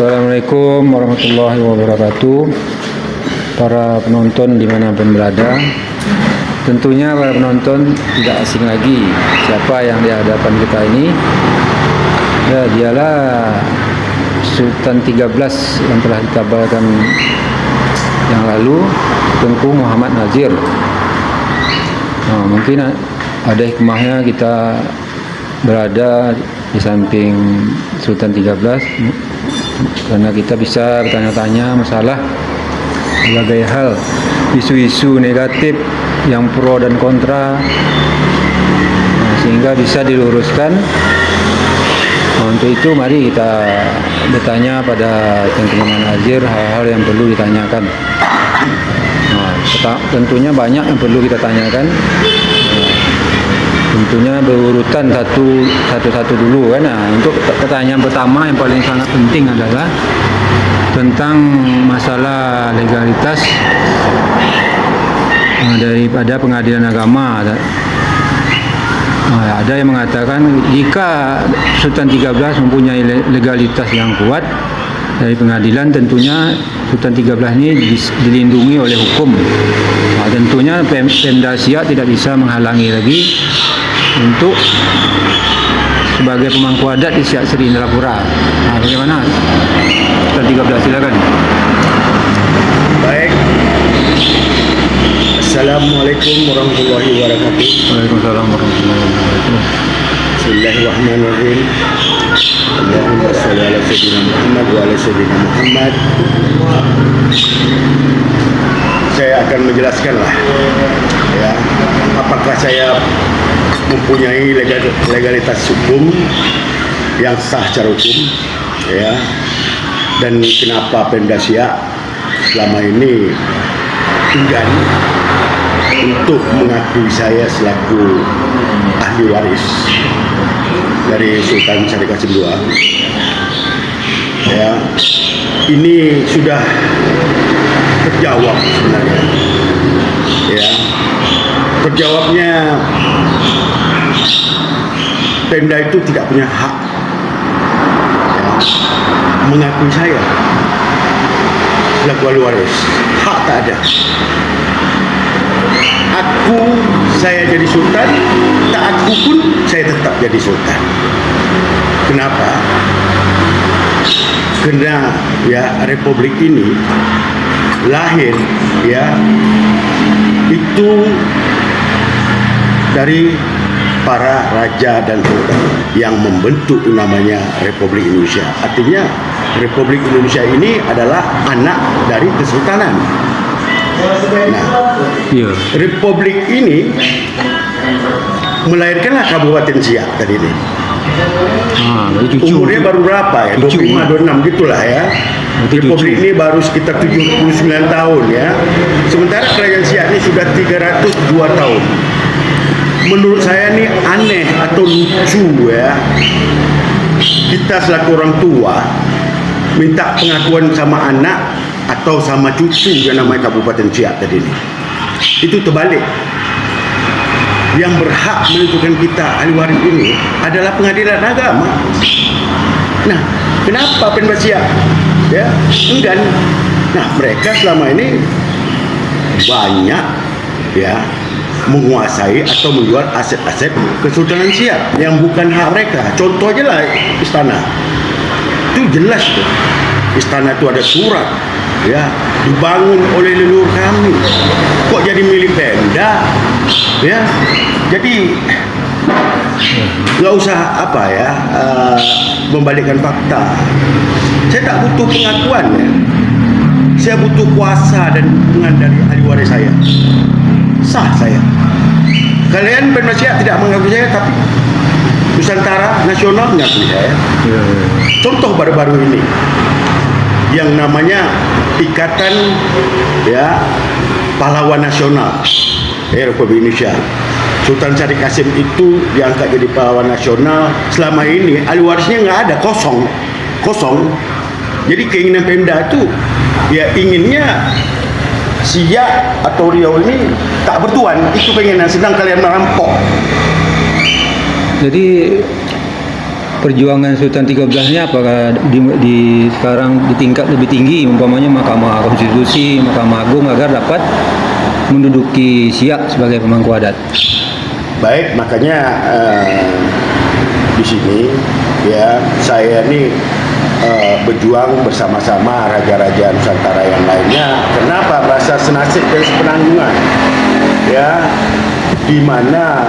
Assalamualaikum warahmatullahi wabarakatuh. Para penonton dimanapun berada, tentunya para penonton tidak asing lagi siapa yang di hadapan kita ini. Ya, dialah Sultan 13 yang telah dikabarkan yang lalu, Tengku Muhammad Nazir. Nah, mungkin ada hikmahnya kita berada di samping Sultan 13 karena kita bisa bertanya-tanya masalah berbagai hal, isu-isu negatif yang pro dan kontra, sehingga bisa diluruskan. Untuk itu mari kita bertanya pada Tengku Muhammad Nazir hal-hal yang perlu ditanyakan. Tentunya banyak yang perlu kita tanyakan. Tentunya berurutan satu-satu dulu kan. Nah, untuk pertanyaan pertama yang paling sangat penting adalah tentang masalah legalitas daripada pengadilan agama. Ada yang mengatakan jika Sultan 13 mempunyai legalitas yang kuat dari pengadilan, tentunya Sultan 13 ini dilindungi oleh hukum. Tentunya Pemda Siak tidak bisa menghalangi lagi untuk sebagai pemangku adat di Siak Seri Indrapura. Bagaimana? Sultan 13, silakan. Baik. Assalamualaikum warahmatullahi wabarakatuh. Waalaikumsalam warahmatullahi wabarakatuh. Bismillahirrahmanirrahim. Allahumma sholli ala sayyidina Muhammad wa ala sayyidina Muhammad. Saya akan menjelaskanlah ya, apakah saya mempunyai legalitas hukum yang sah secara hukum ya, dan kenapa Pemda Siak selama ini enggan untuk mengakui saya selaku ahli waris dari Sultan Syarif Qasim II. Ya, ini sudah terjawab sebenarnya. Ya, terjawabnya Pemda itu tidak punya hak ya, mengakui saya selaku ahli waris. Hak tak ada. Saya jadi sultan, tak aku pun saya tetap jadi sultan. Kenapa? Karena ya republik ini lahir ya itu dari para raja dan sultan yang membentuk namanya Republik Indonesia. Artinya Republik Indonesia ini adalah anak dari kesultanan. Nah, Republik ini melahirkanlah Kabupaten Siak tadi ini. Umurnya baru berapa ya? 25-26 gitulah ya. Republik ini baru sekitar 79 tahun ya. Sementara Kerajaan Siak ini sudah 302 tahun. Menurut saya ini aneh atau lucu ya. Kita selaku orang tua minta pengakuan sama anak atau sama cucu yang namanya Kabupaten Siak tadi ini. Itu terbalik. Yang berhak menentukan kita ahli waris ini adalah pengadilan agama. Nah, kenapa Pemda Siak ya enggan? Nah, mereka selama ini banyak ya menguasai atau menjual aset-aset Kesultanan Siak yang bukan hak mereka. Contoh aja lah istana. Itu jelas tuh. Istana itu ada surat ya, dibangun oleh leluhur kami, kok jadi milik Pemda ya. Jadi nggak usah apa ya membalikkan fakta. Saya tak butuh pengakuan ya, saya butuh kuasa dan dukungan dari ahli waris saya. Sah saya. Kalian Pemda Siak tidak mengakui saya, tapi Nusantara Nasional mengakui saya. Contoh baru-baru ini yang namanya Ikatan ya Pahlawan Nasional Republik Indonesia. Sultan Syarif Qasim itu diangkat jadi pahlawan nasional. Selama ini ahli warisnya nggak ada, kosong. Jadi keinginan Pemda itu ya inginnya Siak atau Riau ini tak bertuan. Itu pengen, sedang kalian merampok. Jadi perjuangan Sultan 13 ini apakah sekarang di tingkat lebih tinggi, umpamanya Mahkamah Konstitusi, Mahkamah Agung, agar dapat menduduki Siak sebagai pemangku adat? Baik, makanya di sini ya saya ini berjuang bersama-sama raja-raja Nusantara yang lainnya. Kenapa? Rasa senasib dan sepenanggungan ya, di mana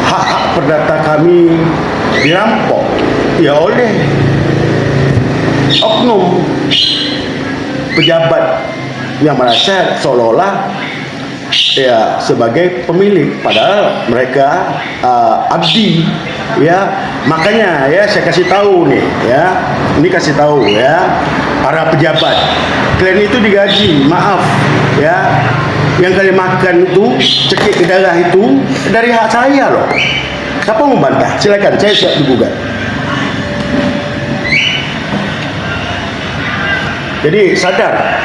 hak-hak perdata kami dirampok ya oleh oknum pejabat yang merasa seolah-olah ya sebagai pemilik, padahal mereka abdi ya. Makanya ya saya kasih tahu nih ya, ini kasih tahu ya para pejabat, kalian itu digaji, maaf ya, yang kalian makan itu cekik ke darah itu dari hak saya loh. Siapa mau bantah? Silakan, saya siap digugat. Jadi sadar,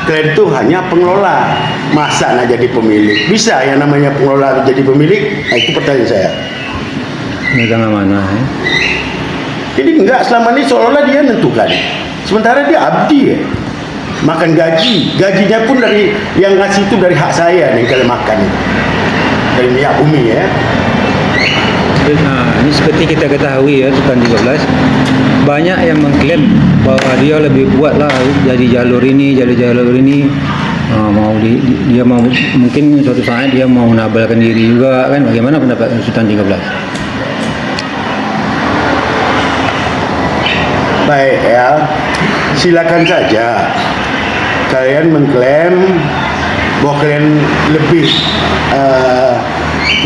kalian itu hanya pengelola, masa nak jadi pemilik? Bisa yang namanya pengelola jadi pemilik? Nah, itu pertanyaan saya. Megang amanah ya. Jadi enggak, selama ini seolah-olah dia nentukan, sementara dia abdi ya. Makan gajinya pun dari yang ngasih itu dari hak saya nih, kalian makan itu dari minyak bumi ya. Nah, ini seperti kita ketahui ya, Sultan 13 banyak yang mengklaim bahwa dia lebih kuat lah jadi jalur ini. Dia mau mungkin suatu saat dia mau menabalkan diri juga kan. Bagaimana pendapat Sultan 13? Baik ya, silakan saja kalian mengklaim bahwa kalian lebih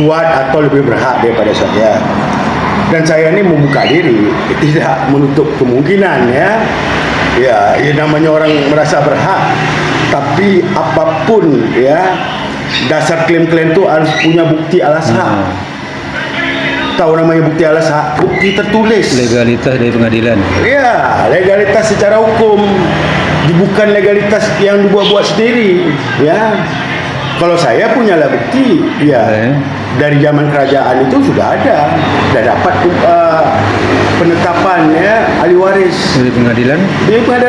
kuat atau lebih berhak daripada saya. Dan saya ini membuka diri, tidak menutup kemungkinan ya. Ya, namanya orang merasa berhak, tapi apapun ya, dasar klaim-klaim itu harus punya bukti alas hak. Tahu namanya bukti alas hak? Bukti tertulis. Legalitas dari pengadilan. Ya, legalitas secara hukum, bukan legalitas yang dibuat-buat sendiri ya. Kalau saya punya bukti ya, dari zaman kerajaan itu sudah ada, sudah dapat penetapan ya ahli waris dari pengadilan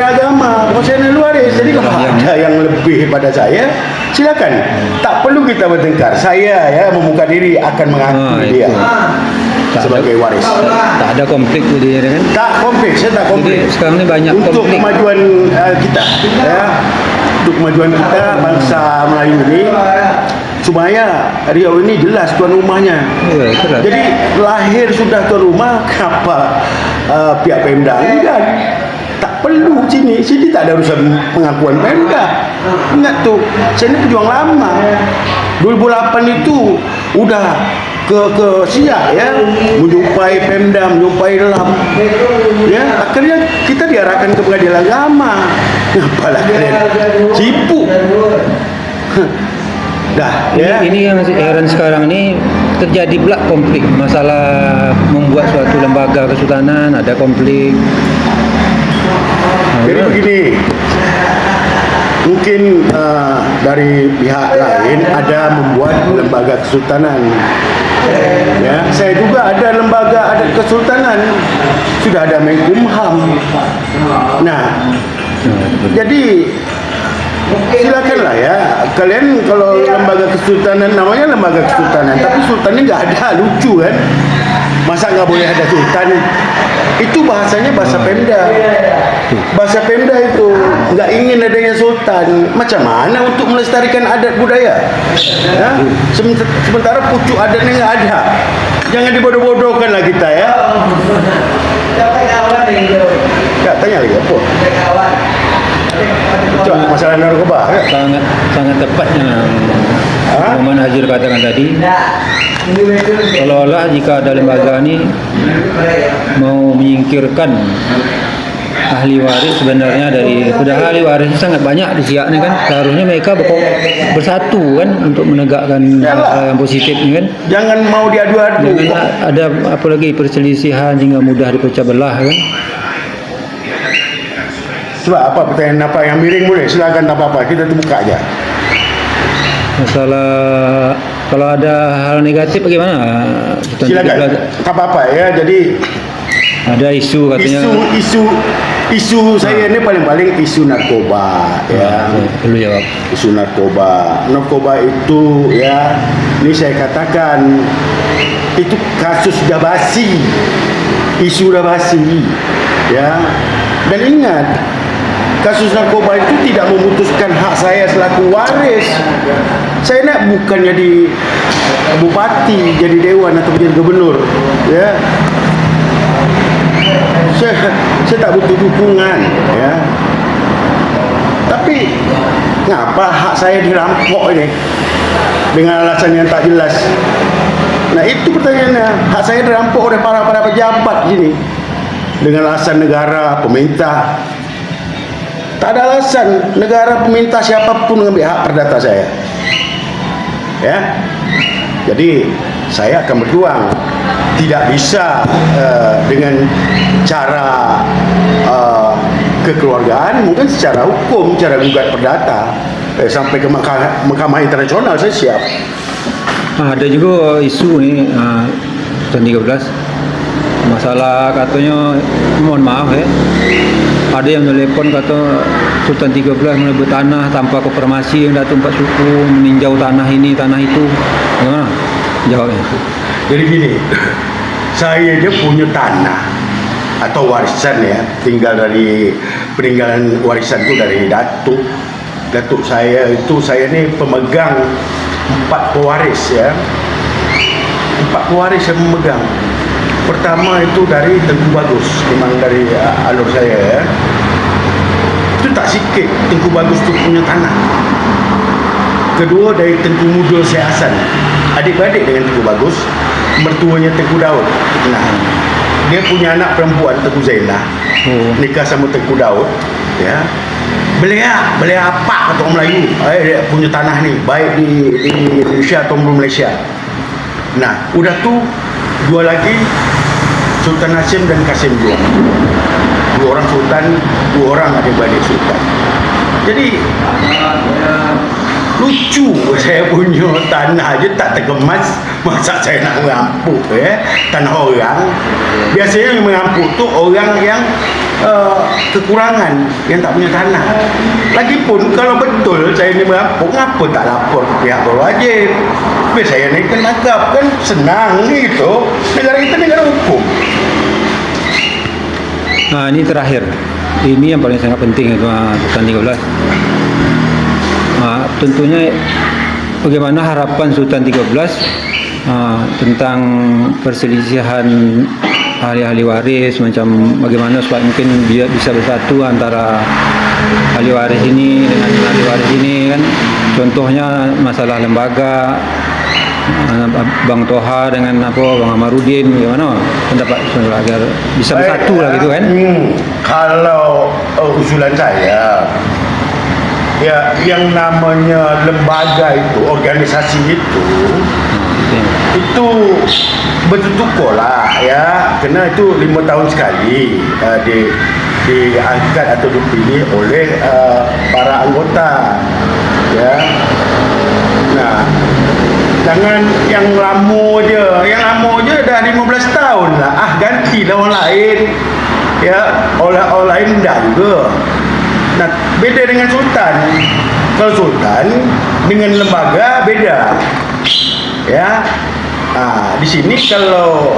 agama. Kalau saya ahli waris, jadi kalau ada yang lebih pada saya, silakan. Tak perlu kita bertengkar. Saya ya membuka diri akan mengakui dia sebagai waris. Tak ada konflik dia kan? Tak konflik, saya tak konflik. Jadi sekarang ini banyak untuk konflik. kemajuan kita ya. Untuk kemajuan kita bangsa Melayu ini, supaya Riau ini jelas tuan rumahnya. Ya, jadi lahir sudah tuan rumah, kenapa pihak Pemda enggak? Tak perlu sini tak ada urusan pengakuan Pemda. Ingat tuh, saya ini pejuang lama. 2008 itu udah ke Siak ya, menjumpai Pemda, menjumpai LAM ya, akhirnya kita diarahkan ke pengadilan agama. Apalah kalian sibuk. Dah ya. Ini yang heran sekarang ini terjadi pula konflik masalah membuat suatu lembaga kesultanan, ada konflik. Jadi begini, mungkin dari pihak lain ada membuat lembaga kesultanan. Ya, saya juga ada lembaga adat kesultanan, sudah ada Menkumham. Nah, jadi silakanlah ya, kalian kalau lembaga kesultanan namanya lembaga kesultanan, tapi sultannya nggak ada, lucu kan? Masa nggak boleh ada sultan? Itu bahasanya bahasa Pemda. Bahasa Pemda itu nggak ingin adanya sultan. Macam mana untuk melestarikan adat budaya? Ya? Sementara pucuk adatnya nggak ada. Jangan dibodoh-bodohkan lah kita ya. Ya, tanya lagi apa? Cuma masalah narkoba. Sangat tepatnya Muhammad Hajir katakan tadi, seolah-olah jika ada lembaga ini mau menyingkirkan ahli waris sebenarnya dari ahli waris sangat banyak di Siak ni kan, seharusnya mereka bersatu kan untuk menegakkan hal yang positif ni kan. Jangan mau diadu-adu. Jangan ada apa lagi perselisihan hingga mudah dipecah belah kan. Coba apa pertanyaan apa yang miring boleh, silakan, tak apa-apa, kita buka aja. Masalah kalau ada hal negatif bagaimana? Silakan, tak apa-apa ya. Jadi Ada isu katanya. Isu saya ni paling-paling isu narkoba, ya. Perlu jawab. Isu narkoba itu, ya, ini saya katakan itu kasus dah basi, isu dah basi, ya. Dan ingat, kasus narkoba itu tidak memutuskan hak saya selaku waris. Saya nak bukan jadi bupati, jadi dewan atau jadi gubernur, ya. Saya tak butuh dukungan, ya. Tapi ngapa hak saya dirampok ini dengan alasan yang tak jelas? Nah, itu pertanyaannya. Hak saya dirampok oleh para pejabat sini dengan alasan negara, pemerintah. Tak ada alasan negara, pemerintah, siapapun mengambil hak perdata saya, ya. Jadi saya akan berjuang. Tidak bisa dengan cara kekeluargaan, mungkin secara hukum, cara gugat perdata sampai ke Mahkamah Internasional saya siap. Ada juga isu ni tahun 13 masalah katanya, mohon maaf ya, ada yang telepon kata Sultan 13 merebut tanah tanpa konfirmasi yang datang Pak Suku, meninjau tanah ini tanah itu. Bagaimana jawabnya? Jadi gini, saya dia punya tanah atau warisan, ya, tinggal dari peninggalan warisan itu dari datuk saya. Itu saya ni pemegang 4 pewaris, ya. 4 pewaris yang memegang. Pertama itu dari Tengku Bagus, memang dari alur saya, ya. Itu tak sikit Tengku Bagus tu punya tanah. Kedua dari Tengku Mudul Syekh Hasan, adik-beradik dengan Tengku Bagus, mertuanya Tengku Daud. Nah, dia punya anak perempuan Tengku Zainah, nikah sama Tengku Daud, ya. Belia apa kata orang Melayu, dia punya tanah ni, baik di Indonesia atau di Malaysia. Nah, udah tu dua lagi, Sultan Hasim dan Kasim II. 2 orang sultan, 2 orang adik-beradik sultan. Jadi lucu, saya punya tanah aja tak terkemas, masa saya nak mengampuk, ya, tanah orang. Biasanya yang mengampuk tu orang yang kekurangan, yang tak punya tanah. Lagipun kalau betul saya ni mengampuk, ngapa tak lapor ke pihak berwajib? Biar saya naikkan lagap, kan senang gitu. Negara kita negara hukum. Nah, ini terakhir, ini yang paling sangat penting itu Sultan 13. Tentunya bagaimana harapan Sultan 13 tentang perselisihan ahli-ahli waris, macam bagaimana supaya mungkin dia bisa bersatu antara ahli waris ini dengan ahli waris ini, kan. Contohnya masalah lembaga, Bang Toha dengan Bang Amarudin, bagaimana pendapat saudara agar bisa bersatu lah gitu, kan? Kalau usulan saya, ya, yang namanya lembaga itu, organisasi itu bertutur lah, ya, kena itu 5 tahun sekali diangkat atau dipilih oleh para anggota, ya. Nah, jangan yang lama je dah 15 tahun lah, gantilah orang lain, ya, orang lain dah juga. Nah, beda dengan sultan. Kalau sultan dengan lembaga beda, ya. Di sini kalau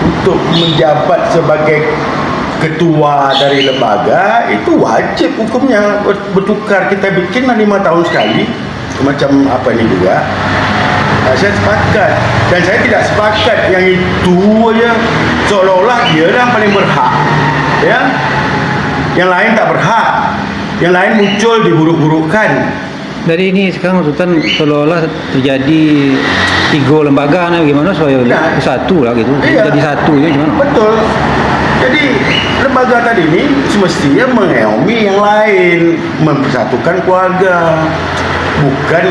untuk menjabat sebagai ketua dari lembaga itu wajib hukumnya bertukar. Kita bikin 5 tahun sekali, macam apa ini juga. Saya sepakat, dan saya tidak sepakat yang itu aja seolah-olah dia yang paling berhak, ya. Yang lain tak berhak, yang lain muncul diburuk-burukkan. Dari ini sekarang Sultan seolah-olah terjadi 3 lembaga, gimana supaya satu lah gitu, iya, jadi satu je gimana? Betul. Jadi lembaga tadi ini semestinya mengayomi yang lain, mempersatukan keluarga, bukan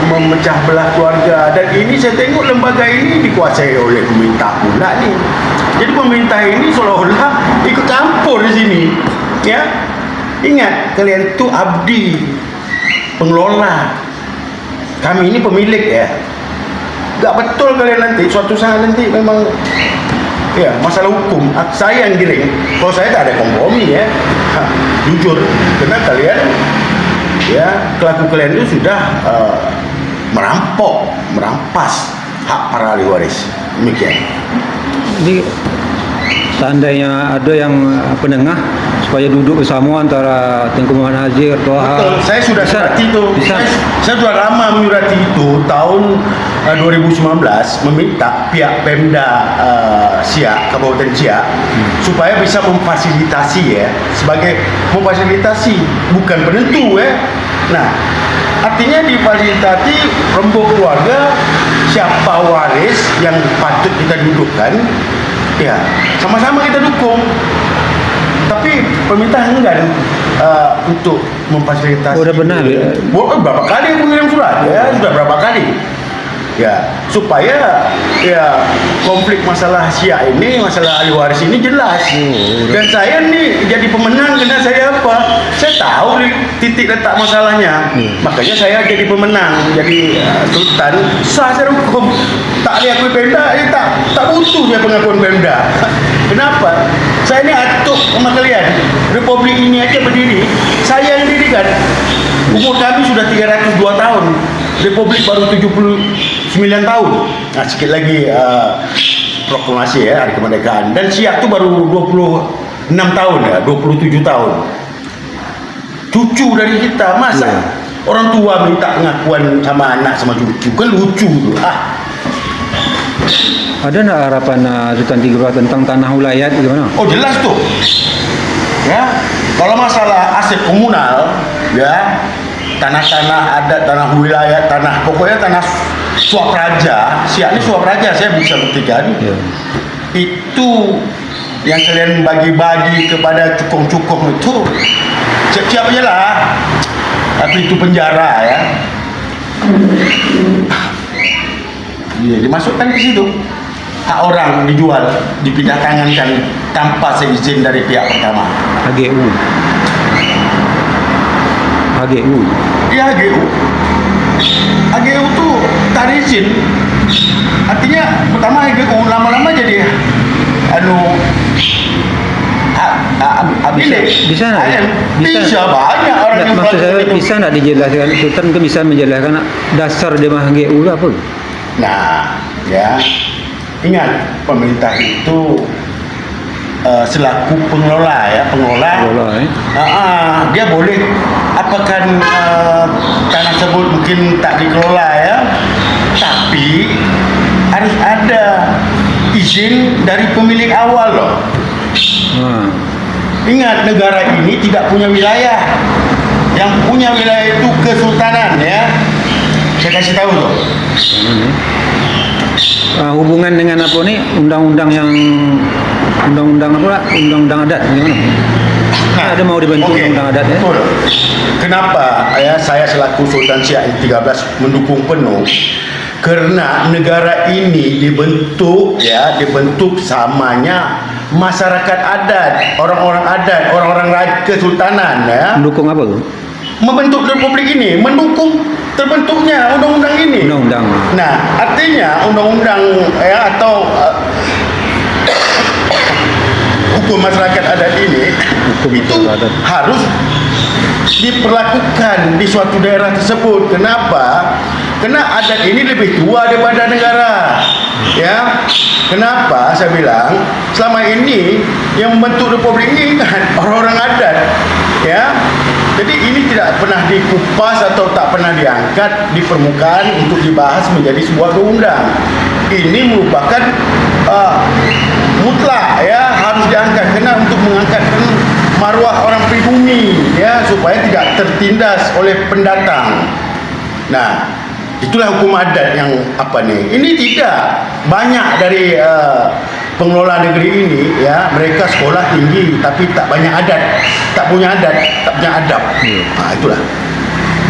memecah belah keluarga. Dan ini saya tengok lembaga ini dikuasai oleh pemerintah pula ni. Jadi pemerintah ini seolah-olah ikut campur di sini, ya. Ingat, kalian tu abdi, pengelola. Kami ini pemilik, ya. Tak betul kalian nanti suatu saat nanti memang Ya, masalah hukum, saya yang giring. Kalau saya tak ada kompromi ya, jujur. Karena kalian, ya kelaku kalian itu sudah merampas hak para ahli waris. Demikian. Jadi seandainya ada yang penengah supaya duduk bersama antara Tengku Muhammad Nazir, Toha. Betul, saya sudah surati itu. Saya sudah lama menyurati itu tahun 2019 meminta pihak Pemda Siak, Kabupaten Siak supaya bisa memfasilitasi ya, sebagai memfasilitasi bukan penentu ya. Nah, artinya difasilitasi rembuk keluarga siapa waris yang patut kita dudukkan, ya sama-sama kita dukung. Tapi pemerintah enggan untuk memfasilitasi. Udah benar ya? Berapa kali aku mengirim surat ya, sudah berapa kali ya, supaya ya konflik masalah Siak ini, masalah ahli waris ini jelas. Dan saya nih jadi pemenang karena saya apa? Saya tahu titik letak masalahnya. Makanya saya jadi pemenang, jadi sultan sah secara hukum. Tak diakui Pemda, tak butuh dia pengakuan Pemda. Kenapa? Saya ini atuk sama kalian. Republik ini aja berdiri, saya yang dirikan. Umur kami sudah 302 tahun. Republik baru 79 tahun. Nah, sikit lagi proklamasi ya, hari kemerdekaan. Dan Siak itu baru 26 tahun ya, 27 tahun. Cucu dari kita, masa orang tua minta pengakuan sama anak sama cucu, kan lucu tuh. Ada nggak harapan Sultan 13 tentang tanah wilayah gimana? Oh jelas tuh. Ya, kalau masalah aset komunal, ya tanah-tanah adat, tanah wilayah, tanah pokoknya tanah suap raja. Siak ini suap raja, saya bisa buktikan. Itu yang kalian bagi-bagi kepada cukong-cukong itu siap-siap aja lah. Tapi itu penjara ya. Iya, dimasukkan ke situ. Hak orang dijual, dipindah tangankan tanpa seizin dari pihak pertama. HGU. Iya, HGU. HGU tuh tak ada izin. Artinya pertama HGU lama-lama jadi bisa banyak orang yang maksud saya bisa nggak dijelaskan, Sultan kan bisa menjelaskan dasar jemaah HGU itu apa? Nah, ya ingat pemerintah itu selaku pengelola dia boleh apakah tanah tersebut mungkin tak dikelola ya, tapi harus ada izin dari pemilik awal loh. Ingat, negara ini tidak punya wilayah, yang punya wilayah itu kesultanan ya. Saya kasih tahu tuh. Hubungan dengan apa nih undang-undang adat gimana? Ada mau dibentuk undang adat ya? Betul. Kenapa ya saya selaku Sultan Siak 13 mendukung penuh? Karena negara ini dibentuk samanya masyarakat adat, orang-orang adat, orang-orang kesultanan ya. Mendukung apa tuh? Membentuk republik ini, mendukung terbentuknya undang-undang ini. Undang-undang. Nah, artinya undang-undang ya atau hukum masyarakat adat ini harus diperlakukan di suatu daerah tersebut. Kenapa? Karena adat ini lebih tua daripada negara. Ya. Kenapa saya bilang selama ini yang membentuk republik ini kan orang-orang adat. Ya. Jadi ini tidak pernah dikupas atau tak pernah diangkat di permukaan untuk dibahas menjadi sebuah undang. Ini merupakan mutlak ya, harus diangkat karena untuk mengangkat maruah orang pribumi ya, supaya tidak tertindas oleh pendatang. Nah, itulah hukum adat yang ini tidak banyak dari pengelola negeri ini ya, mereka sekolah tinggi tapi tak banyak adat, tak punya adab. Nah, itulah.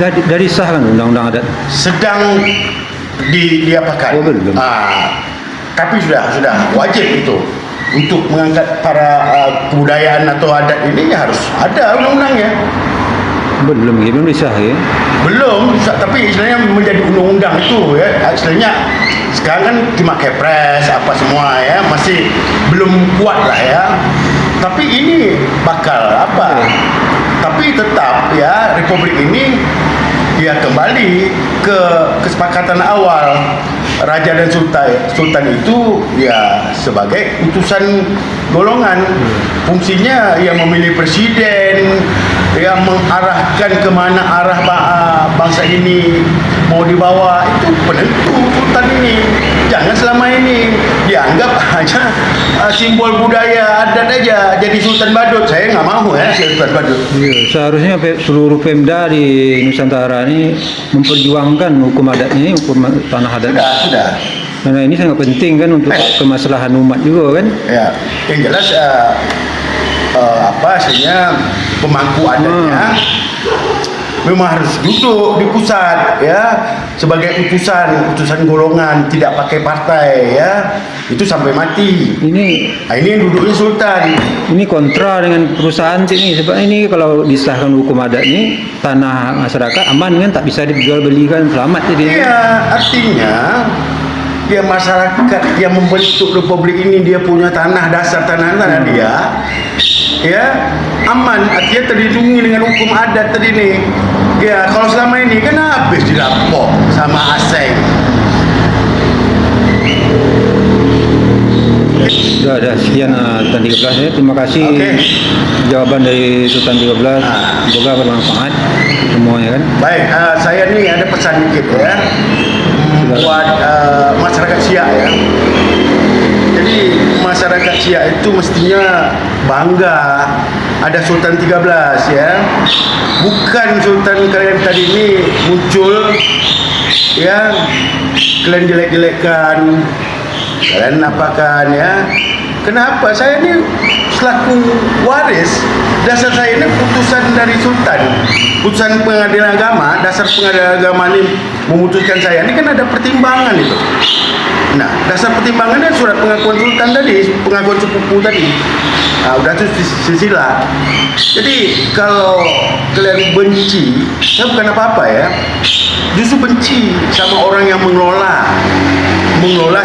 Dari sah kan undang-undang adat? Sedang diapakan. Tapi sudah wajib itu untuk mengangkat para kebudayaan atau adat ini ya harus ada undang-undangnya. Belum disah ya? Belum, tapi istilahnya menjadi undang-undang itu ya, istilahnya sekarang kan cuma kepres apa semua ya, masih belum kuat lah ya. Tapi ini bakal apa? Tapi tetap ya Republik ini ya kembali ke kesepakatan awal. Raja dan Sultan itu ya sebagai utusan golongan, fungsinya yang memilih presiden, yang mengarahkan kemana arah bangsa ini mau dibawa. Itu penentu Sultan ini. Jangan selama ini dianggap hanya simbol budaya adat aja jadi Sultan Badut. Saya nggak mau ya Sultan Badut. Iya, seharusnya seluruh Pemda di Nusantara ini memperjuangkan hukum adat ini, hukum tanah adat. Sudah. Karena ini sangat penting kan untuk kemaslahan umat juga kan. Ya, yang jelas hasilnya pemangku adatnya memang harus duduk di pusat ya sebagai utusan golongan, tidak pakai partai ya, itu sampai mati. Ini yang duduknya Sultan. Ini kontra dengan perusahaan ini, sebab ini kalau disahkan hukum adat ini tanah masyarakat aman kan, tak bisa dijual belikan, selamat jadi. Iya, artinya dia masyarakat yang membentuk Republik ini, dia punya dasar tanah dia ya aman, artinya terlindungi dengan hukum adat tadi nih. Ya kalau selama ini kan habis dirampok sama asing. Sudah sekian Sultan 13 ya. Terima kasih jawaban dari Sultan 13. Semoga bermanfaat semuanya kan. Baik, saya nih ada pesan dikit ya buat masyarakat Siak ya. Jadi masyarakat Siak itu mestinya bangga ada Sultan 13 ya. Bukan Sultan kalian tadi ini muncul ya, kalian jelek-jelekkan, kalian apakan ya. Kenapa? Saya ini selaku waris, dasar saya ini putusan dari Sultan, putusan pengadilan agama, dasar pengadilan agama ini memutuskan saya ini kan ada pertimbangan itu. Nah, dasar pertimbangannya surat pengakuan Sultan tadi, pengakuan sepupu tadi. Nah, udah itu silsilah. Jadi kalau kalian benci, saya bukan apa-apa ya, justru benci sama orang yang mengelola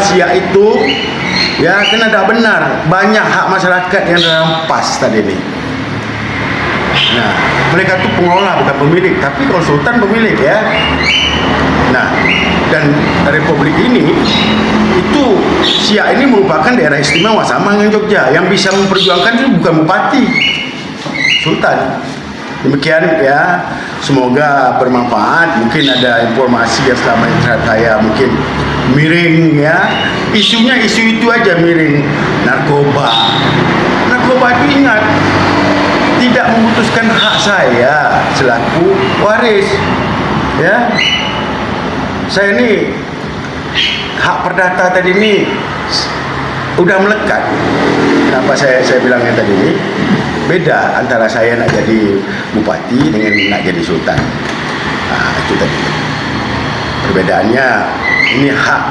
Siak itu. Ya, kan ada benar banyak hak masyarakat yang dirampas tadi ini. Nah, mereka itu pengelola bukan pemilik, tapi kalau Sultan pemilik ya. Nah, dan Republik ini itu Siak ini merupakan daerah istimewa sama dengan Jogja. Yang bisa memperjuangkan itu bukan bupati, Sultan. Demikian ya, semoga bermanfaat. Mungkin ada informasi yang selama ini terhadap saya mungkin miring ya, isunya isu itu aja miring. Narkoba itu ingat tidak memutuskan hak saya selaku waris ya. Saya ini hak perdata tadi ini udah melekat. Kenapa saya bilangnya tadi ini beda antara saya nak jadi bupati dengan nak jadi sultan. Nah, itu tadi perbedaannya. Ini hak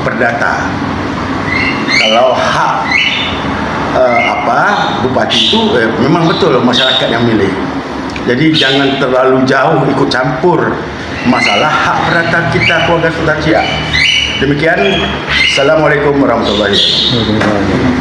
perdata. Kalau hak bupati itu memang betul masyarakat yang milih. Jadi jangan terlalu jauh ikut campur masalah hak perdata kita keluarga Sultan Siak. Demikian. Assalamualaikum warahmatullahi wabarakatuh.